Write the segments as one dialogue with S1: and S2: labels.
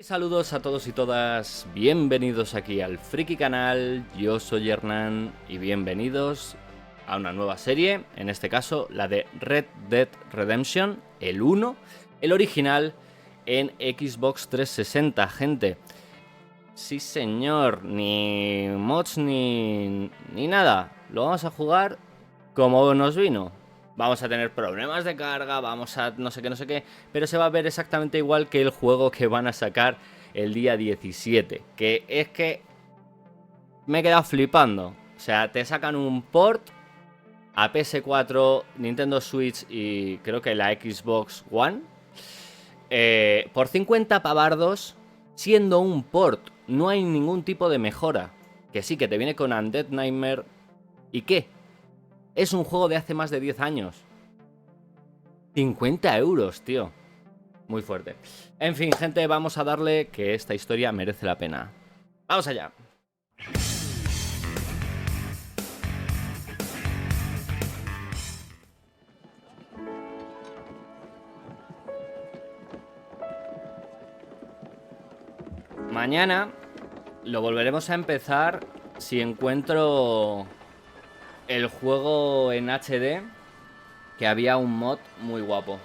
S1: Saludos a todos y todas, bienvenidos aquí al Frikicanal, yo soy Hernán y bienvenidos a una nueva serie, en este caso la de Red Dead Redemption, el 1, el original en Xbox 360, gente. Sí señor, ni mods ni nada, lo vamos a jugar como nos vino. Vamos a tener problemas de carga, vamos a no sé qué, pero se va a ver exactamente igual que el juego que van a sacar el día 17. Que es que me he quedado flipando. O sea, te sacan un port a PS4, Nintendo Switch y creo que la Xbox One por 50 pavardos, siendo un port. No hay ningún tipo de mejora. Que sí, que te viene con Undead Nightmare. ¿Y qué? Es un juego de hace más de 10 años. 50 euros, tío. Muy fuerte. En fin, gente, vamos a darle que esta historia merece la pena. ¡Vamos allá! Mañana lo volveremos a empezar si encuentro el juego en HD, que había un mod muy guapo.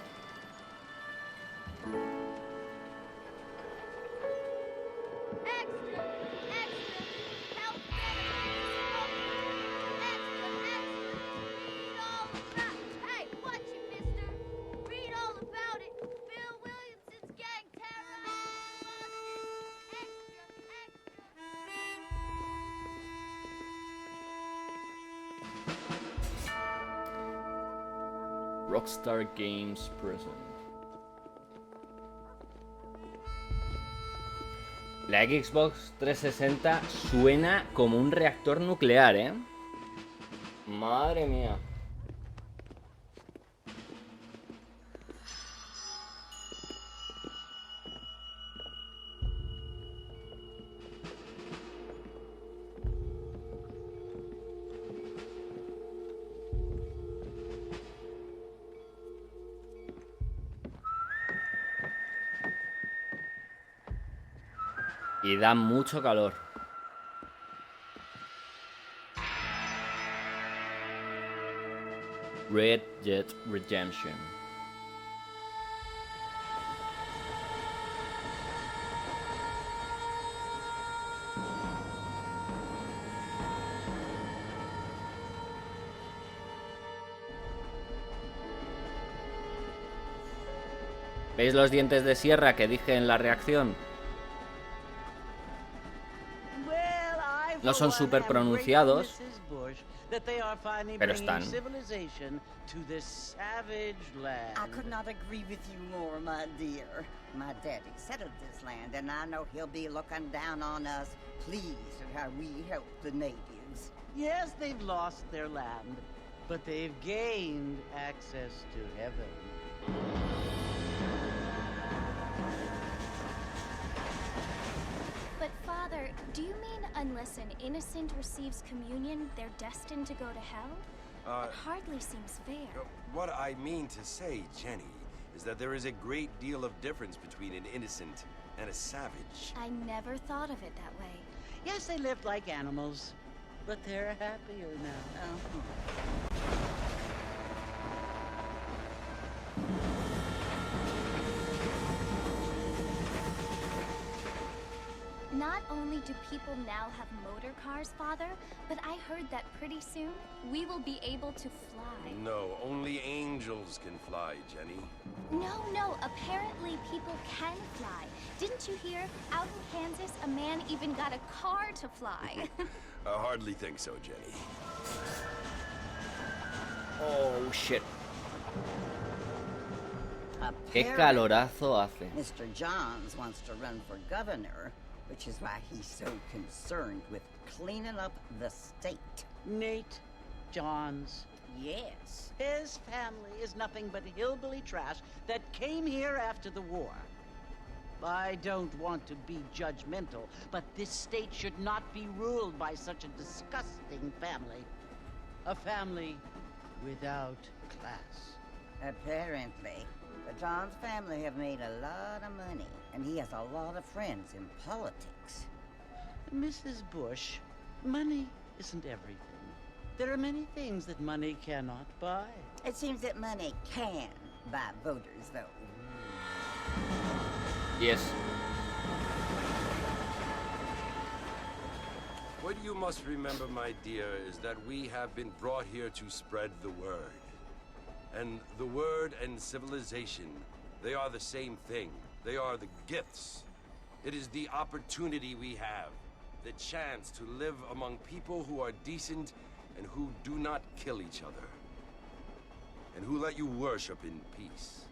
S1: Rockstar Games Present. La Xbox 360 suena como un reactor nuclear, ¿eh? Madre mía. Y da mucho calor. Red Dead Redemption. ¿Veis los dientes de sierra que dije en la reacción? No son súper pronunciados, pero están.
S2: I could not agree with you more, my dear. My daddy settled this land, and I know he'll be looking down on us, pleased at how we help the natives.
S3: Yes, they've lost their land, but they've gained access to heaven.
S4: But Father, do you mean unless an innocent receives communion, they're destined to go to hell? It hardly seems fair.
S5: What I mean to say, Jenny, is that there is a great deal of difference between an innocent and a savage.
S4: I never thought of it that way.
S3: Yes, they lived like animals, but they're happier now.
S4: Not only do people now have motor cars, Father, but I heard that pretty soon we will be able to fly.
S5: No, only angels can fly, Jenny.
S4: No, apparently people can fly. Didn't you hear? Out in Kansas, a man even got a car to fly.
S5: I hardly think so, Jenny.
S1: Oh, shit. Qué
S2: Apparently,
S1: calorazo hace.
S2: Mr. Johns wants to run for governor, which is why he's so concerned with cleaning up the state.
S3: Nate Johns.
S2: Yes.
S3: His family is nothing but hillbilly trash that came here after the war. I don't want to be judgmental, but this state should not be ruled by such a disgusting family. A family without class.
S2: Apparently. The Johns family have made a lot of money, and he has a lot of friends in politics.
S3: Mrs. Bush, money isn't everything. There are many things that money cannot buy.
S2: It seems that money can buy voters, though.
S1: Yes.
S5: What you must remember, my dear, is that we have been brought here to spread the word. And the word and civilization, they are the same thing. They are the gifts. It is the opportunity we have, the chance to live among people who are decent and who do not kill each other, and who let you worship in peace.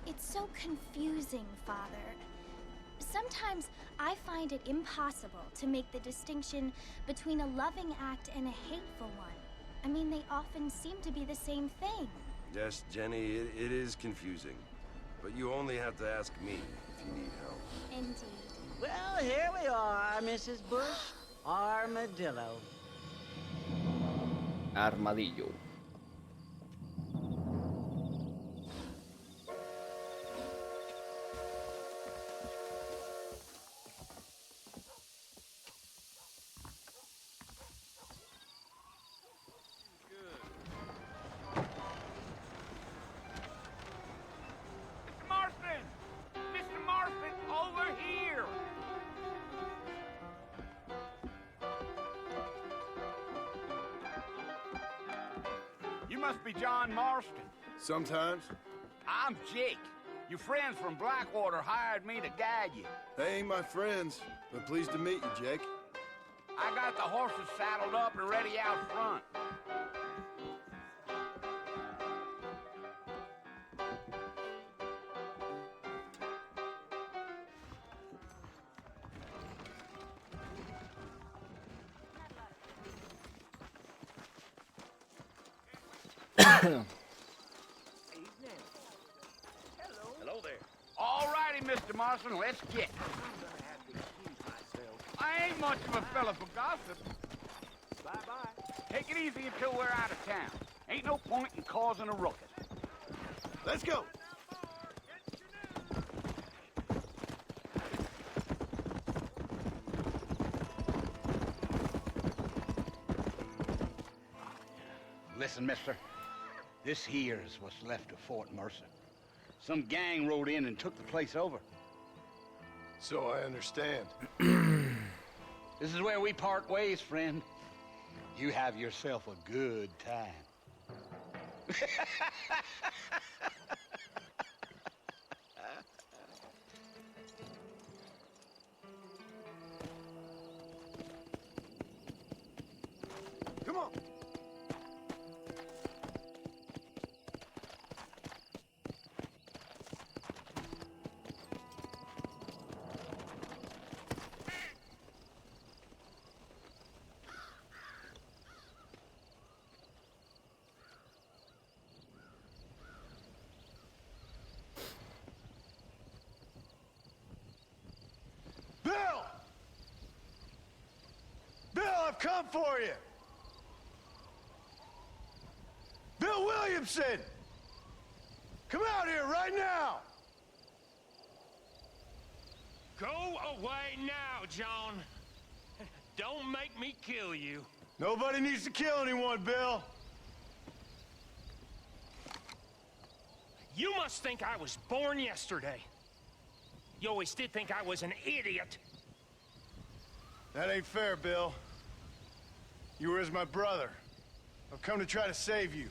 S4: It's so confusing, Father. Sometimes I find it impossible to make the distinction between a loving act and a hateful one. I mean, they often seem to be the same thing.
S5: Yes, Jenny, it is confusing. But you only have to ask me if you need help.
S4: Indeed.
S3: Well, here we are, Mrs. Bush. Armadillo.
S1: Armadillo.
S6: Mr. Marston! Mr. Marston, over here! You must be John Marston.
S7: Sometimes.
S6: I'm Jake. Your friends from Blackwater hired me to guide you.
S7: They ain't my friends, but pleased to meet you, Jake.
S6: I got the horses saddled up and ready out front. Hello there. All righty, Mr. Marston, let's get. I ain't much of a fella for gossip. Bye-bye. Take it easy until we're out of town. Ain't no point in causing a ruckus.
S7: Let's go.
S6: Listen, mister. This here's what's left of Fort Mercer. Some gang rode in and took the place over.
S7: So I understand.
S6: This is where we part ways, friend. You have yourself a good time.
S7: Come on. Bill! Bill, I've come for you! Bill Williamson! Come out here right now!
S8: Go away now, John. Don't make me kill you.
S7: Nobody needs to kill anyone, Bill.
S8: You must think I was born yesterday. You always did think I was an idiot.
S7: That ain't fair, Bill. You were as my brother. I've come to try to save you.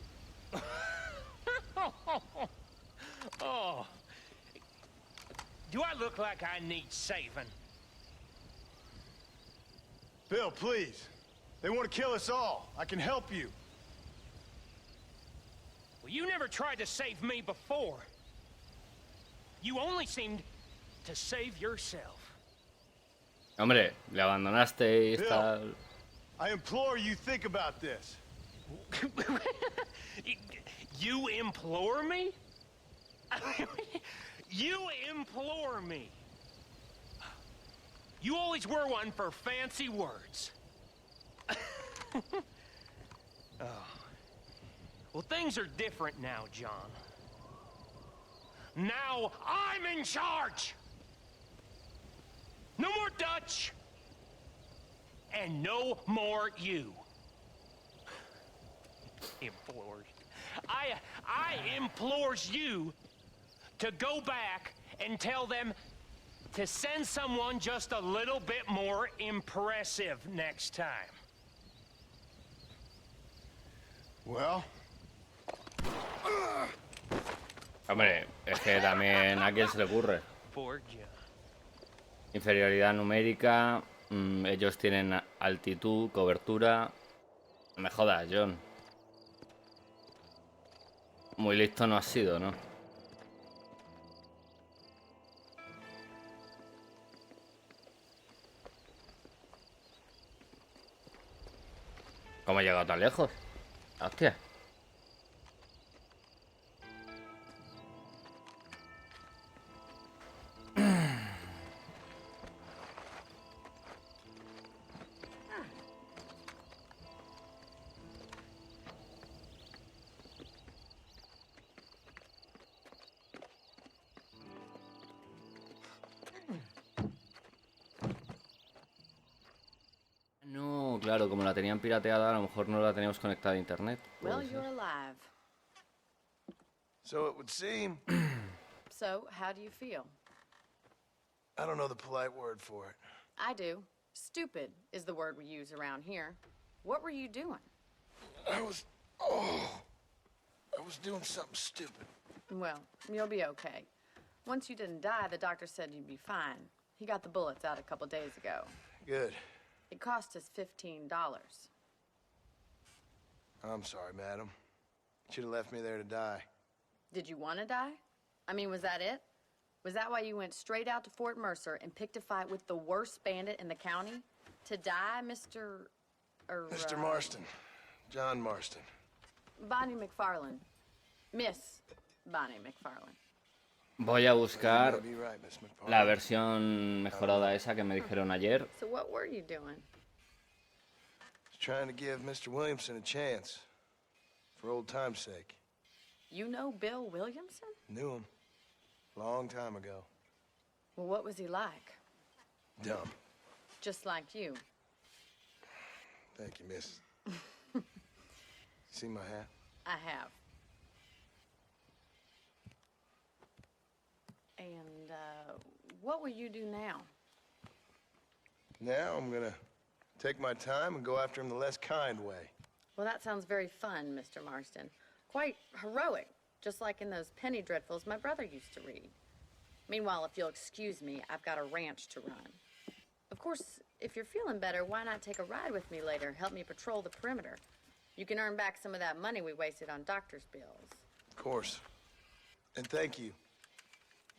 S8: Oh. Do I look like I need saving?
S7: Bill, please. They want to kill us all. I can help you.
S8: Well, you never tried to save me before. You only seemed to save yourself.
S1: Hombre, le abandonaste y está...
S7: Bill, I implore you think about this.
S8: You implore me? You implore me? You always were one for fancy words. Oh. Well, things are different now, John. now I'm in charge. No more Dutch. And no more you. Implores. I implores you to go back and tell them to send someone just a little bit more impressive next time.
S7: Well,
S1: Hombre, es que también a quién se le ocurre.
S8: Poor John.
S1: Inferioridad numérica, ellos tienen altitud, cobertura. No me jodas, John. Muy listo no has sido, ¿no? ¿Cómo he llegado tan lejos? Hostia. No, claro, como la tenían pirateada, a lo mejor no la teníamos conectada a internet.
S9: Well,
S1: Puede ser.
S9: you're alive.
S7: so it would seem.
S9: So, how do you feel?
S7: I don't know the polite word for it.
S9: I do. Stupid is the word we use around here. What were you doing?
S7: I was doing something stupid.
S9: Well, you'll be okay. Once you didn't die, the doctor said you'd be fine. He got the bullets out a couple days ago.
S7: Good.
S9: It cost us $15.
S7: I'm sorry, madam. Should have left me there to die.
S9: Did you want to die? I mean, was that it? Was that why you went straight out to Fort Mercer and picked a fight with the worst bandit in the county? To die, Mr.
S7: Mr. Marston. John Marston.
S9: Bonnie McFarlane. Miss Bonnie McFarlane.
S1: Voy a buscar
S7: Be right, Miss McFarlane.
S1: la versión mejorada esa que me dijeron ayer.
S9: So what were you doing?
S7: Just trying to give Mr. Williamson a chance. For old time's sake.
S9: You know Bill Williamson?
S7: Knew him. Long time ago.
S9: Well, what was he like?
S7: Dumb.
S9: Just like you.
S7: Thank you, miss. See my hat?
S9: I have. And, what will you do now?
S7: Now I'm gonna take my time and go after him the less kind way.
S9: Well, that sounds very fun, Mr. Marston. Quite heroic, just like in those penny dreadfuls my brother used to read. Meanwhile, if you'll excuse me, I've got a ranch to run. Of course, if you're feeling better, why not take a ride with me later? Help me patrol the perimeter. You can earn back some of that money we wasted on doctor's bills.
S7: Of course. And thank you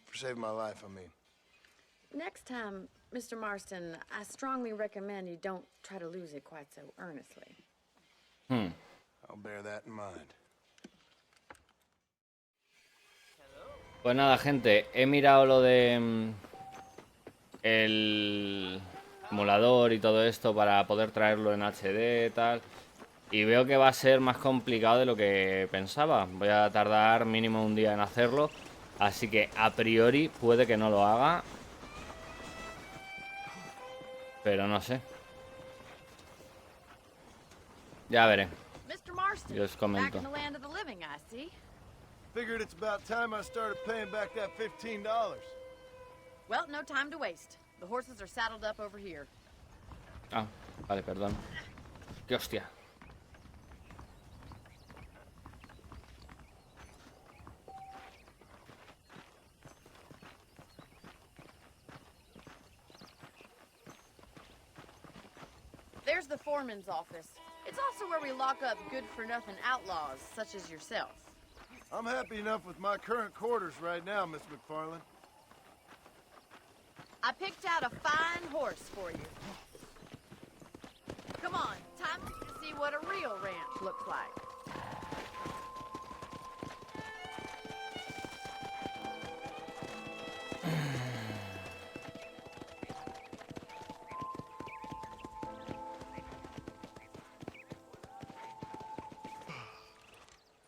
S7: for saving my life, I mean.
S9: Next time, Mr. Marston, I strongly recommend you don't try to lose it quite so earnestly.
S7: I'll bear that in mind.
S1: Pues nada, gente, he mirado lo de el emulador y todo esto para poder traerlo en HD y tal. Y veo que va a ser más complicado de lo que pensaba. Voy a tardar mínimo un día en hacerlo. Así que a priori puede que no lo haga. Pero no sé. Ya veré.
S9: Mr. Marston,
S1: Yo os comento.
S9: back in the land of the living, I see.
S7: Figured it's about time I started paying back that $15.
S9: Well, no time to waste. The horses are saddled up over here.
S1: Ah, vale, perdón. Qué hostia.
S9: There's the foreman's office. It's also where we lock up good-for-nothing outlaws, such as yourself.
S7: I'm happy enough with my current quarters right now, Miss McFarlane.
S9: I picked out a fine horse for you. Come on, time to see what a real ranch looks like.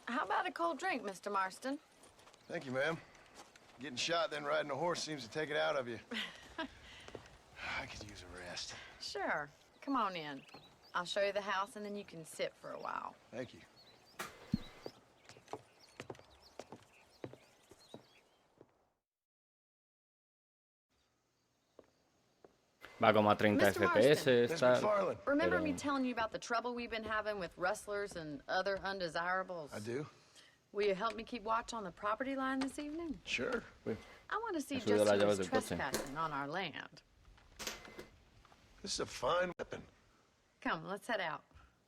S9: How about a cold drink, Mr. Marston?
S7: Thank you, ma'am. Getting shot then riding a horse seems to take it out of you. I could use a rest.
S9: Sure. Come on in. I'll show you the house, and then you can sit for a while.
S7: Thank you.
S1: Va como a 30
S9: Mr.
S1: FPS,
S7: Miss
S1: tal.
S7: McFarland.
S9: Remember
S1: Pero-
S9: me telling you about the trouble we've been having with rustlers and other undesirables?
S7: I do?
S9: Will you help me keep watch on the property line this evening?
S7: Sure.
S9: I want to see
S1: Ha subido
S9: just
S1: las
S9: who
S1: llaves
S9: is
S1: del coche.
S9: trespassing on our land.
S7: This is a fine weapon.
S9: Come, let's head out.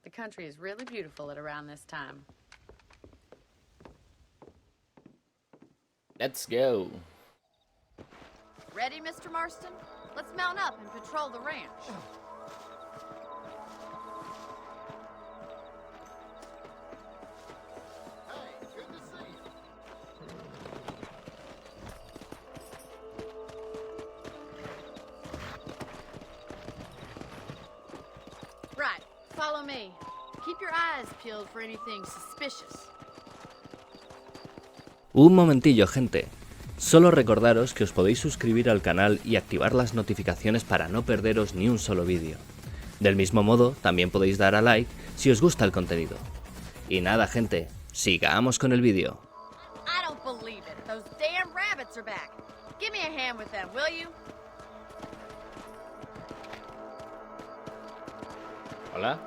S9: The country is really beautiful at around this time.
S1: Let's go.
S9: Ready, Mr. Marston? Let's mount up and patrol the ranch.
S7: Hey, good to see you.
S9: Right, follow me. Keep your eyes peeled for anything suspicious.
S1: Un momentillo, gente. Solo recordaros que os podéis suscribir al canal y activar las notificaciones para no perderos ni un solo vídeo. Del mismo modo, también podéis dar a like si os gusta el contenido. Y nada, gente, sigamos con el vídeo.
S9: I don't believe it. Those damn rabbits are back. Give me a hand with them, will you?
S1: Hola.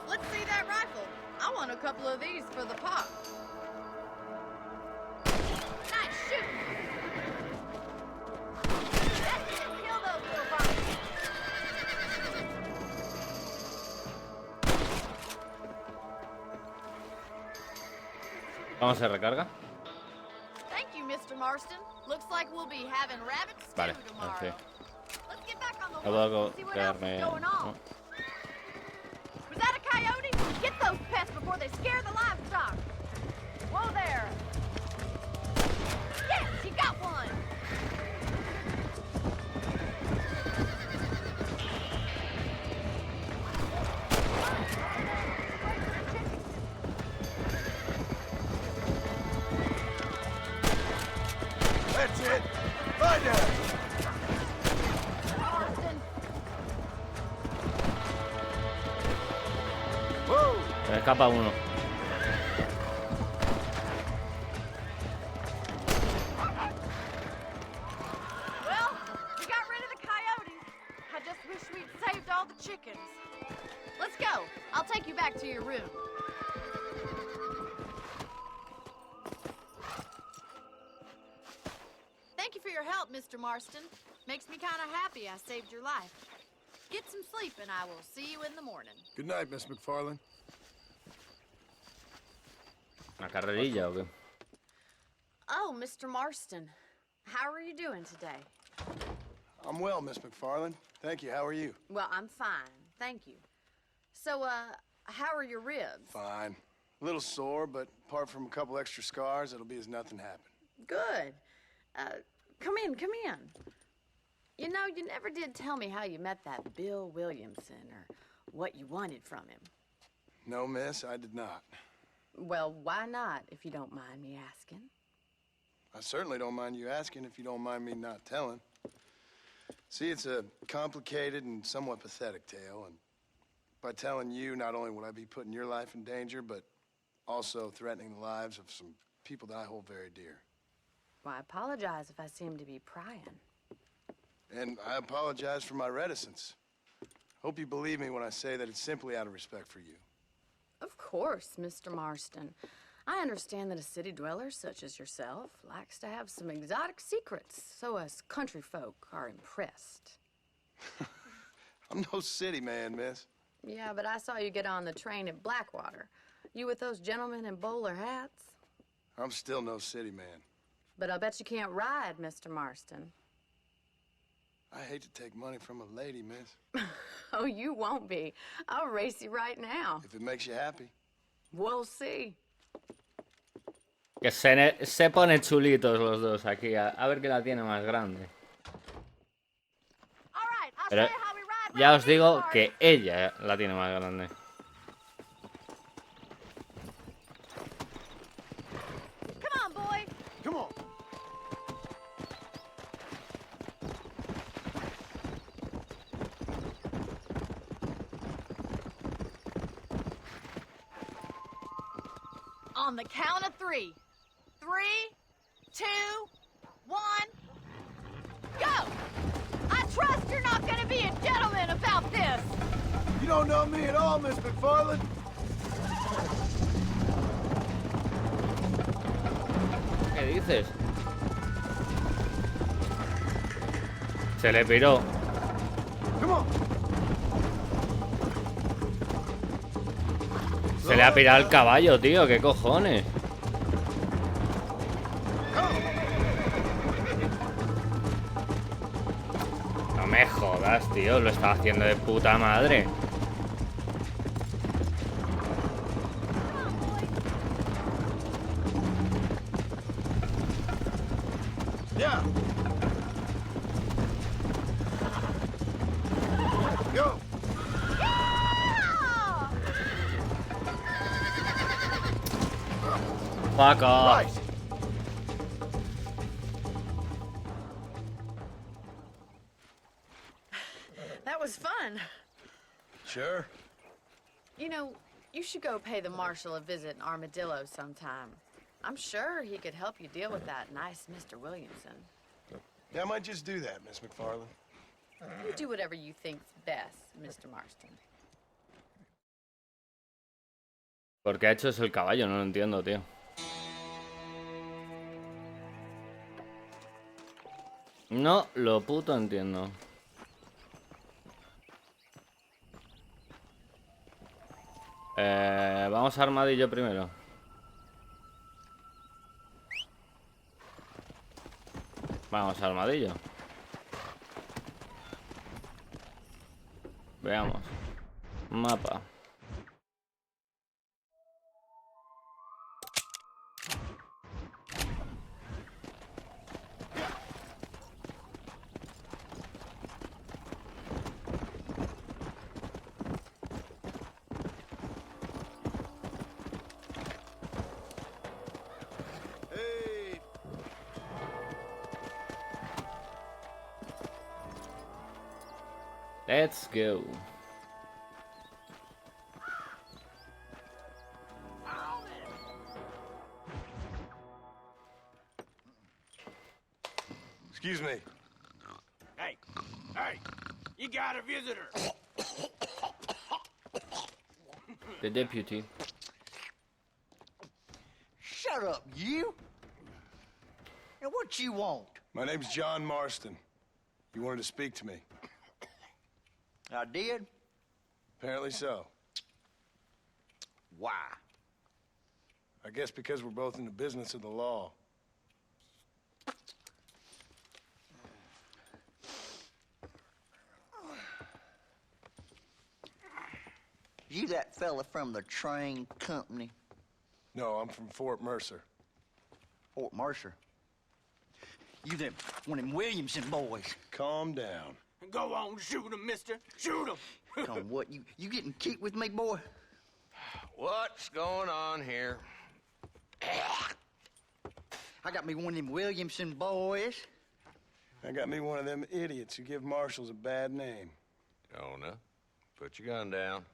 S9: Let's see that rifle. I want a couple of these for the pop. Nice shooting. That's it. Kill those little buggers.
S1: Vamos a recarga.
S9: Thank you, Mr. Marston. Looks like we'll be having rabbit stew
S1: Vale,
S9: tomorrow.
S1: sí.
S9: Let's get back on the
S1: No
S9: walk
S1: puedo
S9: and see what else
S1: quedarme.
S9: is going on.
S1: No.
S9: Was that a coyote? Get those pests before they scare the livestock. Whoa there. Yes, you got one.
S7: That's it. Find her.
S9: Marston.
S7: Whoa.
S1: Se me escapa uno.
S9: Well, we got rid of the coyotes. I just wish we'd saved all the chickens. Let's go. I'll take you back to your room. Thank you for your help, Mr. Marston. Makes me kind of happy I saved your life. Get some sleep and I will see you in the morning.
S7: Good night, Miss McFarland.
S1: ¿Una carrerilla o qué?
S9: Oh, Mr. Marston. How are you doing today?
S7: I'm well, Miss McFarland. Thank you. How are you?
S9: Well, I'm fine. Thank you. So, how are your ribs?
S7: Fine. A little sore, but apart from a couple extra scars, it'll be as nothing happened.
S9: Good. Come in, come in. You know, you never did tell me how you met that Bill Williamson or what you wanted from him.
S7: No, miss, I did not.
S9: Well, why not, if you don't mind me asking?
S7: I certainly don't mind you asking if you don't mind me not telling. See, it's a complicated and somewhat pathetic tale, and by telling you, not only would I be putting your life in danger, but also threatening the lives of some people that I hold very dear.
S9: Well, I apologize if I seem to be prying.
S7: And I apologize for my reticence. Hope you believe me when I say that it's simply out of respect for you.
S9: Of course, Mr. Marston. I understand that a city dweller such as yourself likes to have some exotic secrets, so us country folk are impressed.
S7: I'm no city man, miss.
S9: Yeah, but I saw you get on the train at Blackwater. You with those gentlemen in bowler hats?
S7: I'm still no city man.
S9: But I bet you can't ride, Mr. Marston.
S7: I hate to take money from a lady, miss.
S9: Oh, you won't be. I'll race you right now.
S7: If it makes you happy.
S9: We'll see.
S1: Que se ponen chulitos los dos aquí. A ver quién la tiene más grande.
S9: All right, I'll
S1: Pero
S9: show you how we ride
S1: ya
S9: round
S1: os digo
S9: these
S1: que ella la tiene más grande.
S9: On the count of 3. 3, 2, 1, go! I trust you're not gonna be a gentleman about this!
S7: You don't know me at all, Miss McFarland.
S1: ¿Qué dices? Se le piró.
S7: Come on.
S1: Se le ha pirado el caballo, tío. ¿Qué cojones? No me jodas, tío. Lo está haciendo de puta madre.
S7: Yeah. Go.
S1: Fuck off.
S7: Right.
S9: That was fun.
S7: Sure.
S9: You know, you should go pay the marshal a visit in Armadillo sometime. I'm sure he could help you deal with that nice Mr. Williamson.
S7: Yeah, I might just do that, Miss McFarland.
S9: You do whatever you think's best, Mr. Marston.
S1: ¿Por qué ha hecho eso el caballo? No lo entiendo, tío. No lo puto entiendo. Vamos a armadillo primero. Vamos a armadillo. Veamos. Mapa. Let's go.
S7: Excuse me.
S6: Hey, you got a visitor.
S1: The deputy.
S10: Shut up, you! And what you want?
S7: My name's John Marston. You wanted to speak to me.
S10: I did?
S7: Apparently so.
S10: Why?
S7: I guess because we're both in the business of the law.
S10: You that fella from the train company?
S7: No, I'm from Fort Mercer.
S10: Fort Mercer? You them one of them Williamson boys?
S7: Calm down.
S6: Go on, shoot him, mister. Shoot him.
S10: Come on, what? You getting cute with me, boy?
S11: What's going on here?
S10: I got me one of them Williamson boys.
S7: I got me one of them idiots who give marshals a bad name.
S11: Jonah, put your gun down.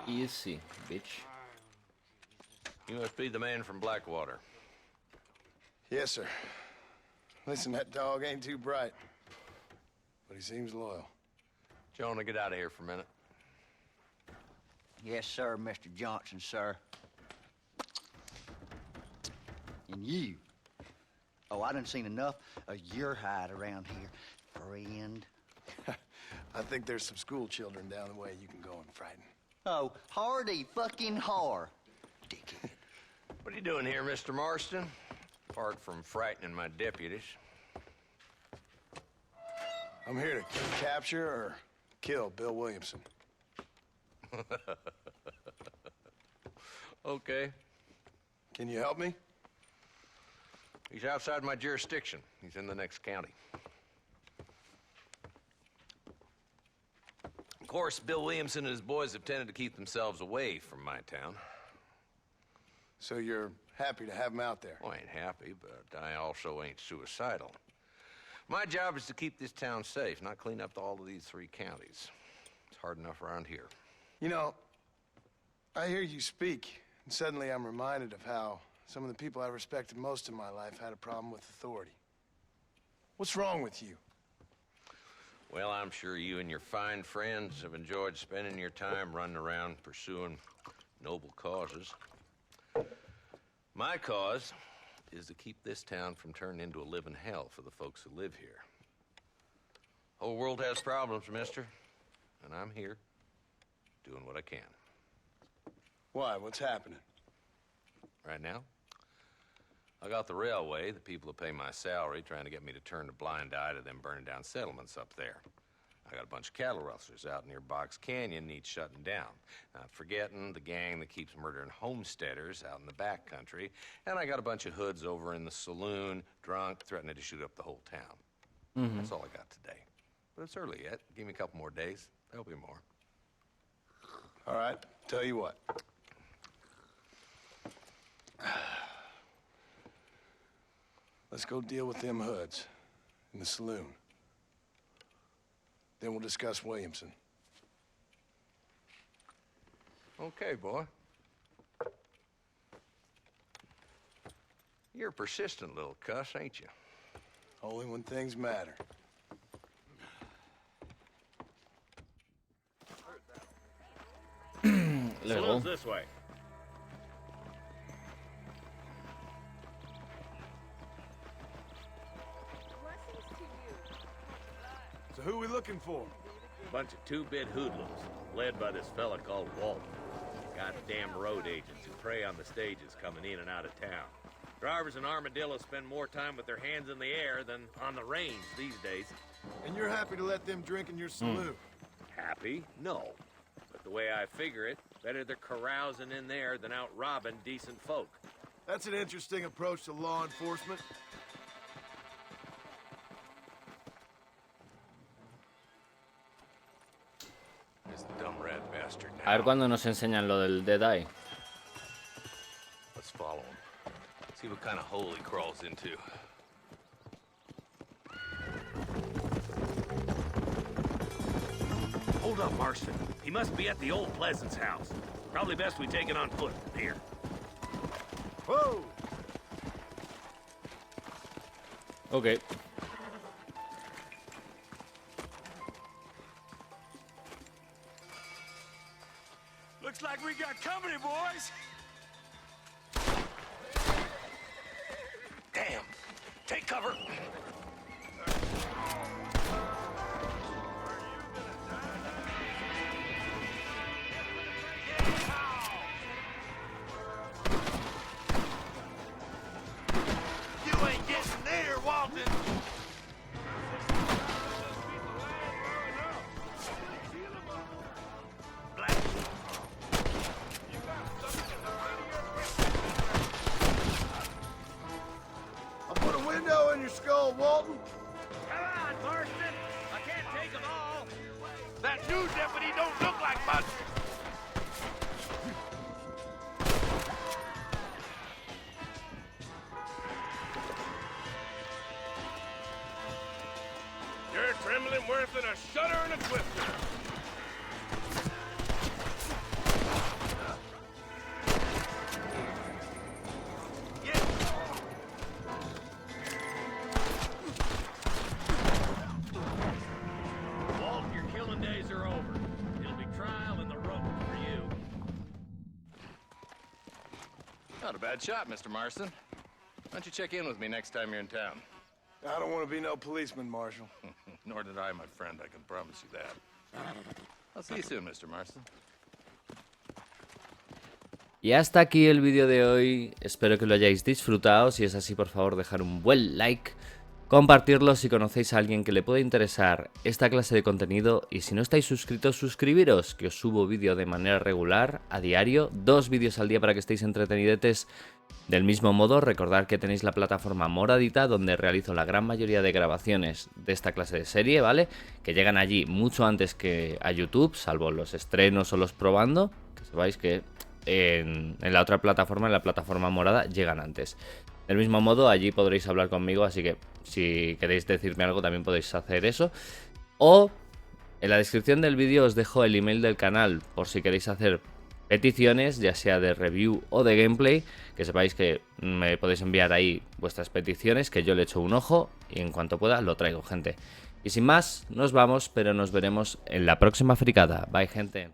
S1: Easy, bitch.
S11: You must be the man from Blackwater.
S7: Yes, sir. Listen, that dog ain't too bright, but he seems loyal.
S11: Jonah, get out of here for a minute.
S10: Yes, sir, Mr. Johnson, sir. And you. Oh, I done seen enough of your hide around here, friend.
S7: I think there's some school children down the way you can go and frighten.
S10: Oh, hardy fucking har. Dickhead.
S11: What are you doing here, Mr. Marston? Apart from frightening my deputies.
S7: I'm here to capture or kill Bill Williamson.
S11: Okay.
S7: Can you help me?
S11: He's outside my jurisdiction. He's in the next county. Of course, Bill Williamson and his boys have tended to keep themselves away from my town.
S7: So you're happy to have him out there?
S11: Well, I ain't happy, but I also ain't suicidal. My job is to keep this town safe, not clean up all of these 3 counties. It's hard enough around here.
S7: You know, I hear you speak, and suddenly I'm reminded of how some of the people I respected most in my life had a problem with authority. What's wrong with you?
S11: Well, I'm sure you and your fine friends have enjoyed spending your time running around pursuing noble causes. My cause is to keep this town from turning into a living hell for the folks who live here. Whole world has problems, mister, and I'm here doing what I can.
S7: Why? What's happening?
S11: Right now, I got the railway, the people who pay my salary, trying to get me to turn a blind eye to them burning down settlements up there. I got a bunch of cattle rustlers out near Box Canyon needs shutting down. Not forgetting the gang that keeps murdering homesteaders out in the back country. And I got a bunch of hoods over in the saloon, drunk, threatening to shoot up the whole town. That's all I got today. But it's early yet. Give me a couple more days. There'll be more.
S7: All right, tell you what. Let's go deal with them hoods in the saloon. Then we'll discuss Williamson.
S11: Okay, boy. You're a persistent little cuss, ain't you?
S7: Only when things matter.
S1: Luego.
S8: This way.
S7: So who are we looking for?
S12: Bunch of two-bit hoodlums, led by this fella called Walton. Goddamn road agents who prey on the stages coming in and out of town. Drivers in Armadillo spend more time with their hands in the air than on the range these days.
S7: And you're happy to let them drink in your saloon?
S12: Happy? No. But the way I figure it, better they're carousing in there than out robbing decent folk.
S7: That's an interesting approach to law enforcement.
S11: There's the dumb rat bastard now.
S1: A ver cuándo nos enseñan lo del Dead Eye.
S11: Let's follow him. See what kind of hole he crawls into.
S12: Hold up, Marston. He must be at the old Pleasance house. Probably best we take it on foot from here.
S7: Whoa!
S1: Ok.
S5: Looks like we got company, boys.
S11: Damn! Take cover!
S5: You ain't getting there, Walton.
S7: I'll put a window in your skull, Walton.
S12: Come on, Marston! I can't take them all!
S5: That new deputy don't look like much. You're trembling worse than a shudder and a twister.
S12: Walt, your killing days are over. It'll be trial and the rope for you.
S13: Not a bad shot, Mr. Marston. Why don't you check in with me next time you're in town?
S7: I don't want to be no policeman, Marshal.
S13: Nor did I, my friend. I can promise you that. I'll see you soon, Mr. Marston.
S1: Y hasta aquí el vídeo de hoy, espero que lo hayáis disfrutado, si es así por favor dejar un buen like, compartirlo si conocéis a alguien que le pueda interesar esta clase de contenido y si no estáis suscritos suscribiros, que os subo vídeo de manera regular, a diario, 2 vídeos al día para que estéis entretenidetes. Del mismo modo, recordad que tenéis la plataforma moradita donde realizo la gran mayoría de grabaciones de esta clase de serie, ¿vale? Que llegan allí mucho antes que a YouTube, salvo los estrenos o los probando, que sepáis que en la otra plataforma, en la plataforma morada, llegan antes. Del mismo modo, allí podréis hablar conmigo, así que si queréis decirme algo también podéis hacer eso. O en la descripción del vídeo os dejo el email del canal, por si queréis hacer peticiones, ya sea de review o de gameplay, que sepáis que me podéis enviar ahí vuestras peticiones, que yo le echo un ojo y en cuanto pueda lo traigo, gente. Y sin más, nos vamos, pero nos veremos en la próxima fricada. Bye, gente.